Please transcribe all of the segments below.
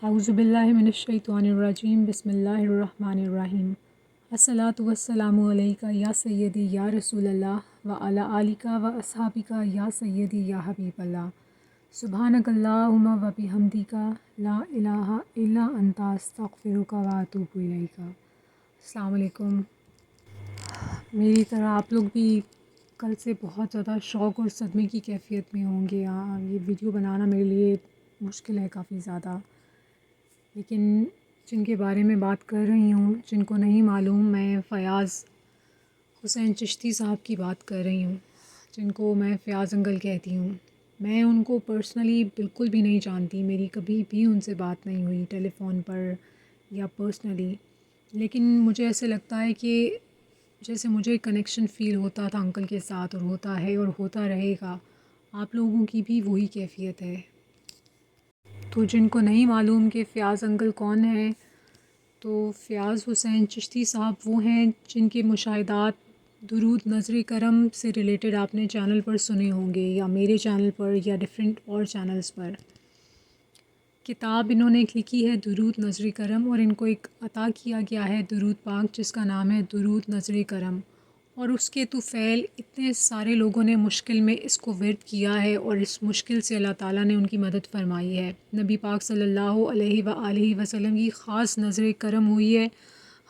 اعوذ باللہ من الشیطان الرجیم بسم اللہ الرحمن الرحیم الصلاۃ والسلام علیکہ یا سیدی یا رسول اللہ وعلی آلک و اصحابک یا سیدی یا حبیب اللہ سبحانک اللہم و بحمدک لا الہ الا انت استغفرک و اتوب الیک۔ السلام علیکم۔ میری طرح آپ لوگ بھی کل سے بہت زیادہ شوق اور صدمے کی کیفیت میں ہوں گے۔ یہ ویڈیو بنانا میرے لیے مشکل ہے کافی زیادہ، لیکن جن کے بارے میں بات کر رہی ہوں، جن کو نہیں معلوم، میں فیاض حسین چشتی صاحب کی بات کر رہی ہوں، جن کو میں فیاض انکل کہتی ہوں۔ میں ان کو پرسنلی بالکل بھی نہیں جانتی، میری کبھی بھی ان سے بات نہیں ہوئی ٹیلی فون پر یا پرسنلی، لیکن مجھے ایسے لگتا ہے کہ جیسے مجھے کنیکشن فیل ہوتا تھا انکل کے ساتھ، اور ہوتا ہے اور ہوتا رہے گا، آپ لوگوں کی بھی وہی کیفیت ہے۔ تو جن کو نہیں معلوم کہ فیاض انکل کون ہیں، تو فیاض حسین چشتی صاحب وہ ہیں جن کے مشاہدات درود نظر کرم سے ریلیٹڈ آپ نے چینل پر سنے ہوں گے، یا میرے چینل پر یا ڈیفرنٹ اور چینلز پر۔ کتاب انہوں نے لکھی ہے درود نظر کرم، اور ان کو ایک عطا کیا گیا ہے درود پاک جس کا نام ہے درود نظر کرم، اور اس کے طفیل اتنے سارے لوگوں نے مشکل میں اس کو ورد کیا ہے، اور اس مشکل سے اللہ تعالیٰ نے ان کی مدد فرمائی ہے۔ نبی پاک صلی اللہ علیہ وآلہ وسلم کی خاص نظر کرم ہوئی ہے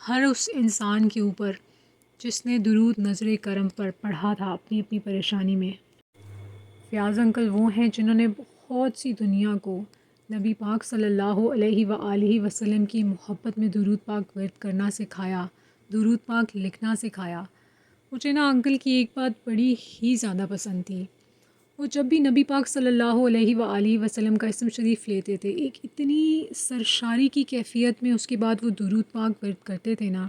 ہر اس انسان کے اوپر جس نے درود نظر کرم پر پڑھا تھا اپنی اپنی پریشانی میں۔ فیاض انکل وہ ہیں جنہوں نے بہت سی دنیا کو نبی پاک صلی اللہ علیہ وآلہ وسلم کی محبت میں درود پاک ورد کرنا سکھایا، درود پاک لکھنا سکھایا۔ مجھے نا انکل کی ایک بات بڑی ہی زیادہ پسند تھی، وہ جب بھی نبی پاک صلی اللہ علیہ وآلہ وسلم کا اسم شریف لیتے تھے، ایک اتنی سرشاری کی کیفیت میں اس کے بعد وہ درود پاک ورد کرتے تھے نا،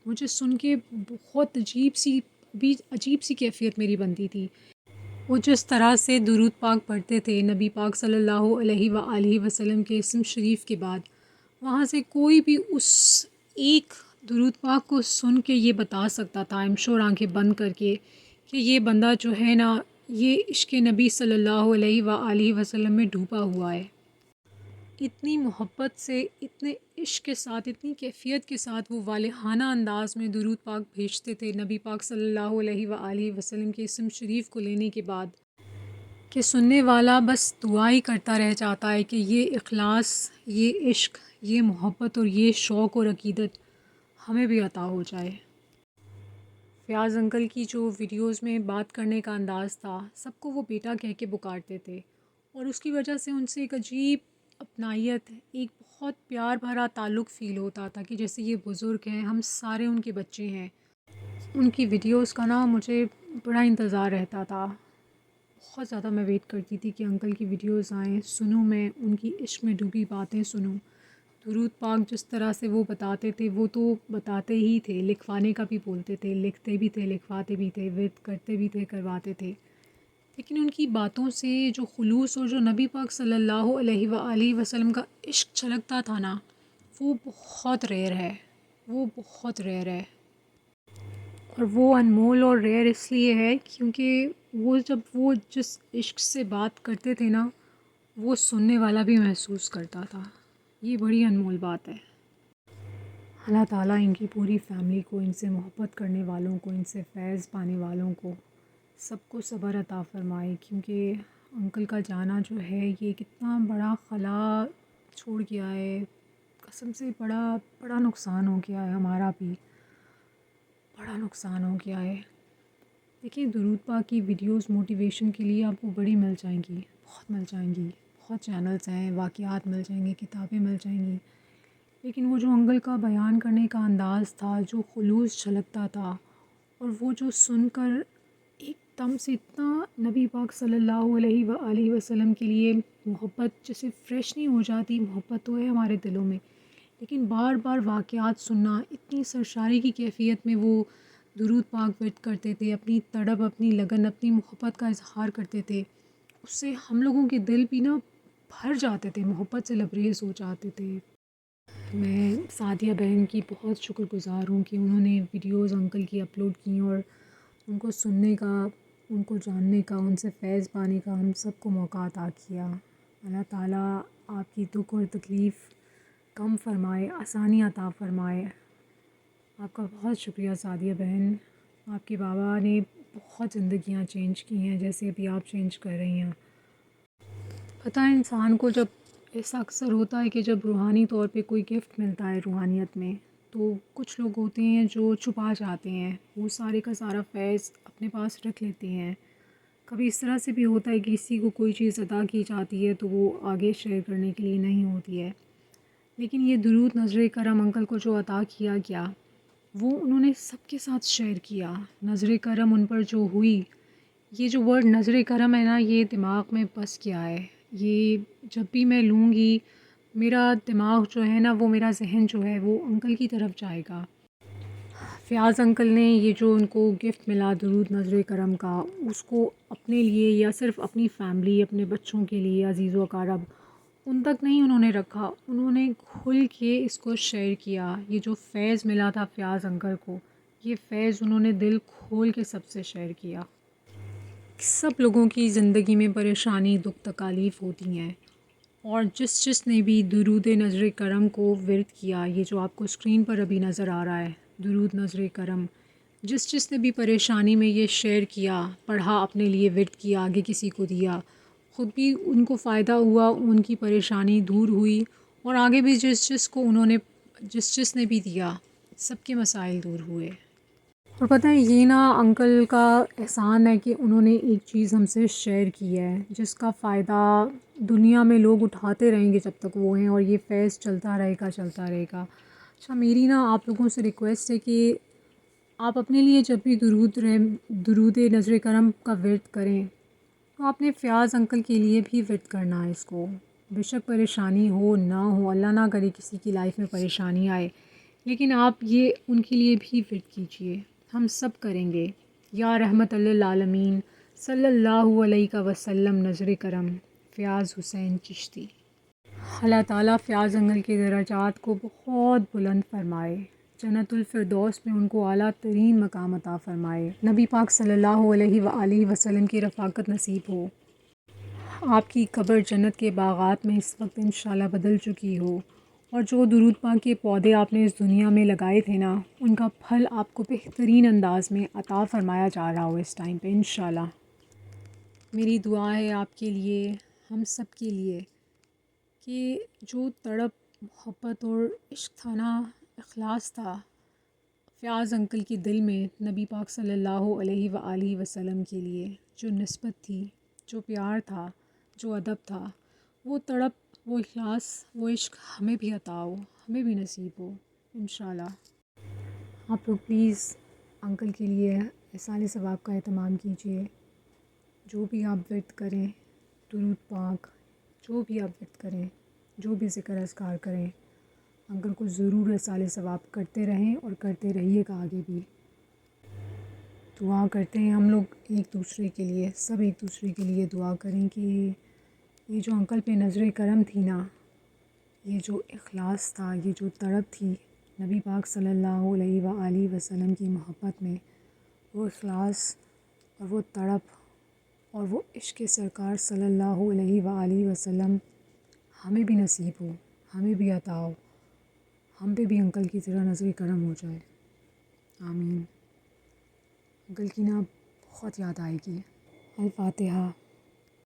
مجھے سن کے بہت عجیب سی کیفیت میری بنتی تھی۔ وہ جس طرح سے درود پاک پڑھتے تھے نبی پاک صلی اللہ علیہ وآلہ وسلم کے اسم شریف کے بعد، وہاں سے کوئی بھی اس ایک درود پاک کو سن کے یہ بتا سکتا تھا، ایم شور آنکھیں بند کر کے، کہ یہ بندہ جو ہے نا یہ عشق نبی صلی اللہ علیہ وآلہ وسلم میں ڈوبا ہوا ہے۔ اتنی محبت سے، اتنے عشق کے ساتھ، اتنی کیفیت کے ساتھ وہ والہانہ انداز میں درود پاک بھیجتے تھے نبی پاک صلی اللہ علیہ وآلہ وسلم کے اسم شریف کو لینے کے بعد، کہ سننے والا بس دعا ہی کرتا رہ جاتا ہے کہ یہ اخلاص، یہ عشق، یہ محبت اور یہ شوق اور عقیدت ہمیں بھی عطا ہو جائے۔ فیاض انکل کی جو ویڈیوز میں بات کرنے کا انداز تھا، سب کو وہ بیٹا کہہ کے پکارتے تھے، اور اس کی وجہ سے ان سے ایک عجیب اپنائیت، ایک بہت پیار بھرا تعلق فیل ہوتا تھا کہ جیسے یہ بزرگ ہیں، ہم سارے ان کے بچے ہیں۔ ان کی ویڈیوز کا نا مجھے بڑا انتظار رہتا تھا، بہت زیادہ میں ویٹ کرتی تھی کہ انکل کی ویڈیوز آئیں، سنوں، میں ان کی عشق میں ڈوبی باتیں سنوں۔ درود پاک جس طرح سے وہ بتاتے تھے، وہ تو بتاتے ہی تھے، لکھوانے کا بھی بولتے تھے، لکھتے بھی تھے، لکھواتے بھی تھے، ورد کرتے بھی تھے، کرواتے تھے، لیکن ان کی باتوں سے جو خلوص اور جو نبی پاک صلی اللہ علیہ وآلہ وسلم کا عشق چھلکتا تھا نا، وہ بہت ریئر ہے، وہ بہت ریئر ہے، اور وہ انمول اور ریئر اس لیے ہے کیونکہ وہ جس عشق سے بات کرتے تھے نا، وہ سننے والا بھی محسوس کرتا تھا۔ یہ بڑی انمول بات ہے۔ اللہ تعالیٰ ان کی پوری فیملی کو، ان سے محبت کرنے والوں کو، ان سے فیض پانے والوں کو سب کو صبر عطا فرمائے، کیونکہ انکل کا جانا جو ہے یہ کتنا بڑا خلا چھوڑ گیا ہے، قسم سے بڑا نقصان ہو گیا ہے، ہمارا بھی بڑا نقصان ہو گیا ہے۔ دیکھیے درود پاک کی ویڈیوز موٹیویشن کے لیے آپ کو بڑی مل جائیں گی، بہت مل جائیں گی، بہت چینلز ہیں، واقعات مل جائیں گی، کتابیں مل جائیں گی، لیکن وہ جو انکل کا بیان کرنے کا انداز تھا، جو خلوص جھلکتا تھا، اور وہ جو سن کر ایک دم سے اتنا نبی پاک صلی اللہ علیہ وآلہ وسلم کے لیے محبت جیسے فریش نہیں ہو جاتی، محبت تو ہے ہمارے دلوں میں، لیکن بار بار واقعات سننا، اتنی سرشاری کی کیفیت میں وہ درود پاک ورد کرتے تھے، اپنی تڑپ، اپنی لگن، اپنی محبت کا اظہار کرتے تھے، اس سے ہم لوگوں کے دل بھی نا بھر جاتے تھے، محبت سے لبریز ہو جاتے تھے۔ میں سعدیہ بہن کی بہت شکر گزار ہوں کہ انہوں نے ویڈیوز انکل کی اپلوڈ کی، اور ان کو سننے کا، ان کو جاننے کا، ان سے فیض پانے کا ہم سب کو موقع عطا کیا۔ اللہ تعالیٰ آپ کی دکھ اور تکلیف کم فرمائے، آسانی عطا فرمائے۔ آپ کا بہت شکریہ سعدیہ بہن، آپ کے بابا نے بہت زندگیاں چینج کی ہیں جیسے ابھی آپ چینج کر رہی ہیں۔ پتہ ہے انسان کو جب ایسا اکثر ہوتا ہے کہ جب روحانی طور پہ کوئی گفٹ ملتا ہے روحانیت میں، تو کچھ لوگ ہوتے ہیں جو چھپا جاتے ہیں، وہ سارے کا سارا فیض اپنے پاس رکھ لیتے ہیں۔ کبھی اس طرح سے بھی ہوتا ہے کہ کسی کو کوئی چیز عطا کی جاتی ہے تو وہ آگے شیئر کرنے کے لیے نہیں ہوتی ہے، لیکن یہ درود نظر کرم انکل کو جو عطا کیا گیا وہ انہوں نے سب کے ساتھ شیئر کیا۔ نظر کرم ان پر جو ہوئی، یہ جو ورڈ نظر کرم ہے نا، یہ دماغ میں بس گیا ہے۔ یہ جب بھی میں لوں گی، میرا دماغ جو ہے نا، وہ میرا ذہن جو ہے وہ انکل کی طرف جائے گا۔ فیاض انکل نے یہ جو ان کو گفٹ ملا درود نظر کرم کا، اس کو اپنے لیے یا صرف اپنی فیملی، اپنے بچوں کے لیے، عزیز و اقارب، ان تک نہیں انہوں نے رکھا، انہوں نے کھل کے اس کو شیئر کیا۔ یہ جو فیض ملا تھا فیاض انکل کو، یہ فیض انہوں نے دل کھول کے سب سے شیئر کیا۔ سب لوگوں کی زندگی میں پریشانی، دکھ، تکالیف ہوتی ہیں، اور جس نے بھی درود نظر کرم کو ورد کیا، یہ جو آپ کو اسکرین پر ابھی نظر آ رہا ہے درود نظر کرم، جس نے بھی پریشانی میں یہ شیئر کیا، پڑھا، اپنے لیے ورد کیا، آگے کسی کو دیا، خود بھی ان کو فائدہ ہوا، ان کی پریشانی دور ہوئی، اور آگے بھی جس نے بھی دیا، سب کے مسائل دور ہوئے۔ اور پتہ ہے یہ نا انکل کا احسان ہے کہ انہوں نے ایک چیز ہم سے شیئر کی ہے جس کا فائدہ دنیا میں لوگ اٹھاتے رہیں گے جب تک وہ ہیں، اور یہ فیض چلتا رہے گا۔ اچھا، میری نا آپ لوگوں سے ریکویسٹ ہے کہ آپ اپنے لیے جب بھی درود نظر کرم کا ورد کریں تو آپ نے فیاض انکل کے لیے بھی ورد کرنا ہے اس کو۔ بے شک پریشانی ہو نہ ہو، اللہ نہ کرے کسی کی لائف میں پریشانی آئے، لیکن آپ یہ ان کے لیے بھی ورد کیجئے، ہم سب کریں گے۔ یا رحمت للعالمین صلی اللہ علیہ وسلم نظر کرم فیاض حسین چشتی۔ اللہ تعالیٰ فیاض انکل کے درجات کو بہت بلند فرمائے، جنت الفردوس میں ان کو اعلیٰ ترین مقام عطا فرمائے، نبی پاک صلی اللہ علیہ وآلہ وسلم کی رفاقت نصیب ہو، آپ کی قبر جنت کے باغات میں اس وقت انشاءاللہ بدل چکی ہو، اور جو درود پاک کے پودے آپ نے اس دنیا میں لگائے تھے نا، ان کا پھل آپ کو بہترین انداز میں عطا فرمایا جا رہا ہو اس ٹائم پہ انشاءاللہ۔ میری دعا ہے آپ کے لیے، ہم سب کے لیے، کہ جو تڑپ، محبت اور عشق تھا نا، اخلاص تھا فیاض انکل کے دل میں نبی پاک صلی اللہ علیہ وآلہ وسلم کے لیے، جو نسبت تھی، جو پیار تھا، جو ادب تھا، وہ تڑپ، وہ اخلاص، وہ عشق ہمیں بھی عطا ہو، ہمیں بھی نصیب ہو انشاءاللہ۔ آپ لوگ پلیز انکل کے لیے احسان ثواب کا اہتمام کیجیے، جو بھی آپ ورد کریں، درود پاک، جو بھی آپ ورد کریں، جو بھی ذکر اذکار کریں، انکل کو ضرور احسان ثواب کرتے رہیں اور کرتے رہیے گا آگے بھی۔ دعا کرتے ہیں ہم لوگ ایک دوسرے کے لیے، سب ایک دوسرے کے لیے دعا کریں کہ یہ جو انکل پہ نظر کرم تھی نا، یہ جو اخلاص تھا، یہ جو تڑپ تھی نبی پاک صلی اللہ علیہ وآلہ وسلم کی محبت میں، وہ اخلاص اور وہ تڑپ اور وہ عشق سرکار صلی اللہ علیہ وآلہ وسلم ہمیں بھی نصیب ہو، ہمیں بھی عطا ہو، ہم پہ بھی انکل کی طرح نظر کرم ہو جائے، آمین۔ انکل کی نا بہت یاد آئے گی۔ الفاتحہ۔